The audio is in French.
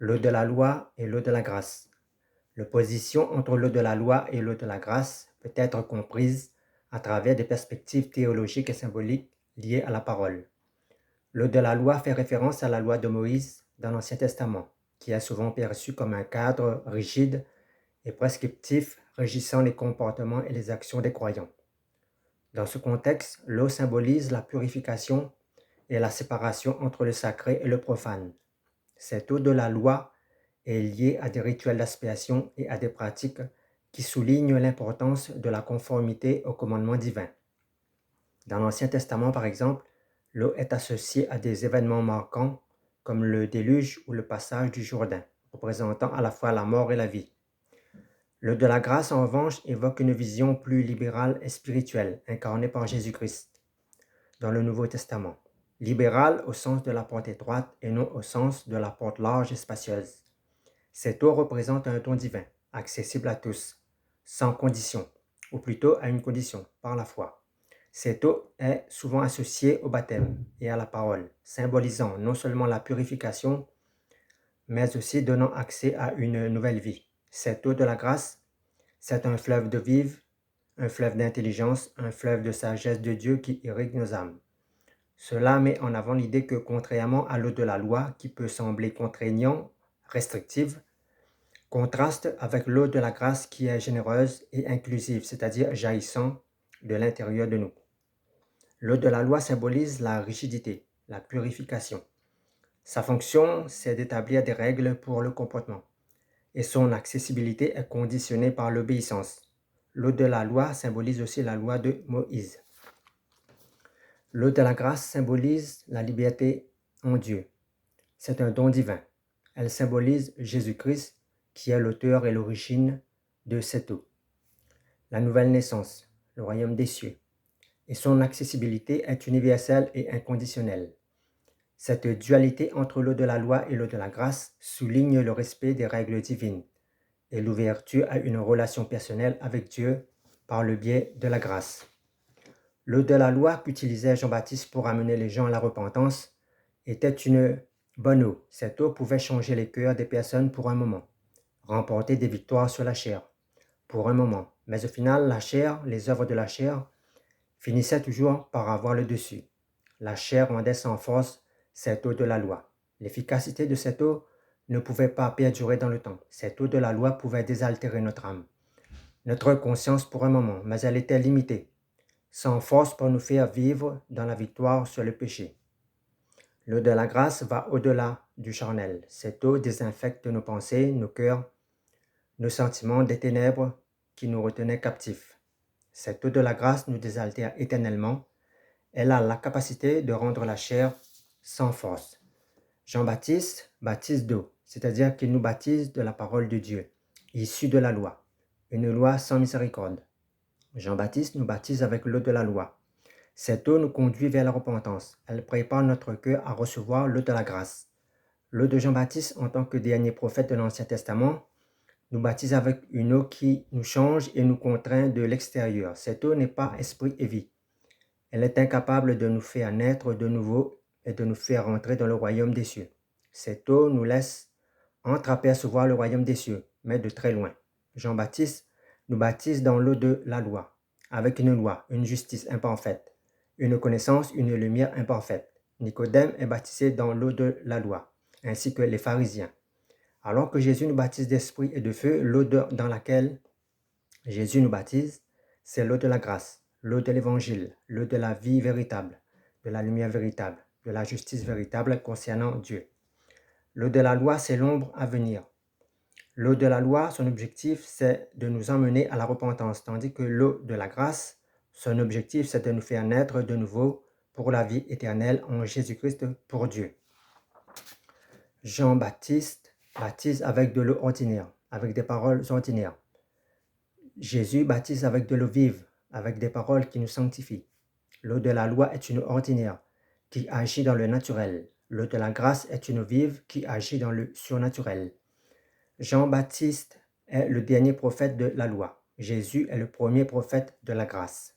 L'eau de la loi et l'eau de la grâce. L'opposition entre l'eau de la loi et l'eau de la grâce peut être comprise à travers des perspectives théologiques et symboliques liées à la parole. L'eau de la loi fait référence à la loi de Moïse dans l'Ancien Testament, qui est souvent perçue comme un cadre rigide et prescriptif régissant les comportements et les actions des croyants. Dans ce contexte, l'eau symbolise la purification et la séparation entre le sacré et le profane. Cette eau de la loi est liée à des rituels d'expiation et à des pratiques qui soulignent l'importance de la conformité aux commandements divins. Dans l'Ancien Testament, par exemple, l'eau est associée à des événements marquants comme le déluge ou le passage du Jourdain, représentant à la fois la mort et la vie. L'eau de la grâce, en revanche, évoque une vision plus libérale et spirituelle, incarnée par Jésus-Christ dans le Nouveau Testament. Libérale au sens de la porte étroite et non au sens de la porte large et spacieuse. Cette eau représente un don divin, accessible à tous, sans condition, ou plutôt à une condition, par la foi. Cette eau est souvent associée au baptême et à la parole, symbolisant non seulement la purification, mais aussi donnant accès à une nouvelle vie. Cette eau de la grâce, c'est un fleuve de vive, un fleuve d'intelligence, un fleuve de sagesse de Dieu qui irrigue nos âmes. Cela met en avant l'idée que, contrairement à l'eau de la loi, qui peut sembler contraignant, restrictive, contraste avec l'eau de la grâce qui est généreuse et inclusive, c'est-à-dire jaillissant de l'intérieur de nous. L'eau de la loi symbolise la rigidité, la purification. Sa fonction, c'est d'établir des règles pour le comportement, et son accessibilité est conditionnée par l'obéissance. L'eau de la loi symbolise aussi la loi de Moïse. L'eau de la grâce symbolise la liberté en Dieu. C'est un don divin. Elle symbolise Jésus-Christ qui est l'auteur et l'origine de cette eau. La nouvelle naissance, le royaume des cieux, et son accessibilité est universelle et inconditionnelle. Cette dualité entre l'eau de la loi et l'eau de la grâce souligne le respect des règles divines et l'ouverture à une relation personnelle avec Dieu par le biais de la grâce. L'eau de la loi qu'utilisait Jean-Baptiste pour amener les gens à la repentance était une bonne eau. Cette eau pouvait changer les cœurs des personnes pour un moment, remporter des victoires sur la chair pour un moment. Mais au final, la chair, les œuvres de la chair, finissaient toujours par avoir le dessus. La chair rendait sans force cette eau de la loi. L'efficacité de cette eau ne pouvait pas perdurer dans le temps. Cette eau de la loi pouvait désaltérer notre âme, notre conscience pour un moment, mais elle était limitée, sans force pour nous faire vivre dans la victoire sur le péché. L'eau de la grâce va au-delà du charnel. Cette eau désinfecte nos pensées, nos cœurs, nos sentiments des ténèbres qui nous retenaient captifs. Cette eau de la grâce nous désaltère éternellement. Elle a la capacité de rendre la chair sans force. Jean-Baptiste baptise d'eau, c'est-à-dire qu'il nous baptise de la parole de Dieu, issue de la loi, une loi sans miséricorde. Jean-Baptiste nous baptise avec l'eau de la loi. Cette eau nous conduit vers la repentance. Elle prépare notre cœur à recevoir l'eau de la grâce. L'eau de Jean-Baptiste, en tant que dernier prophète de l'Ancien Testament, nous baptise avec une eau qui nous change et nous contraint de l'extérieur. Cette eau n'est pas esprit et vie. Elle est incapable de nous faire naître de nouveau et de nous faire entrer dans le royaume des cieux. Cette eau nous laisse entreapercevoir le royaume des cieux, mais de très loin. Jean-Baptiste nous baptise dans l'eau de la loi, avec une loi, une justice imparfaite, une connaissance, une lumière imparfaite. Nicodème est baptisé dans l'eau de la loi, ainsi que les pharisiens. Alors que Jésus nous baptise d'esprit et de feu, l'eau dans laquelle Jésus nous baptise, c'est l'eau de la grâce, l'eau de l'évangile, l'eau de la vie véritable, de la lumière véritable, de la justice véritable concernant Dieu. L'eau de la loi, c'est l'ombre à venir. L'eau de la loi, son objectif, c'est de nous emmener à la repentance, tandis que l'eau de la grâce, son objectif, c'est de nous faire naître de nouveau pour la vie éternelle en Jésus-Christ pour Dieu. Jean-Baptiste baptise avec de l'eau ordinaire, avec des paroles ordinaires. Jésus baptise avec de l'eau vive, avec des paroles qui nous sanctifient. L'eau de la loi est une eau ordinaire qui agit dans le naturel. L'eau de la grâce est une eau vive qui agit dans le surnaturel. Jean-Baptiste est le dernier prophète de la loi. Jésus est le premier prophète de la grâce.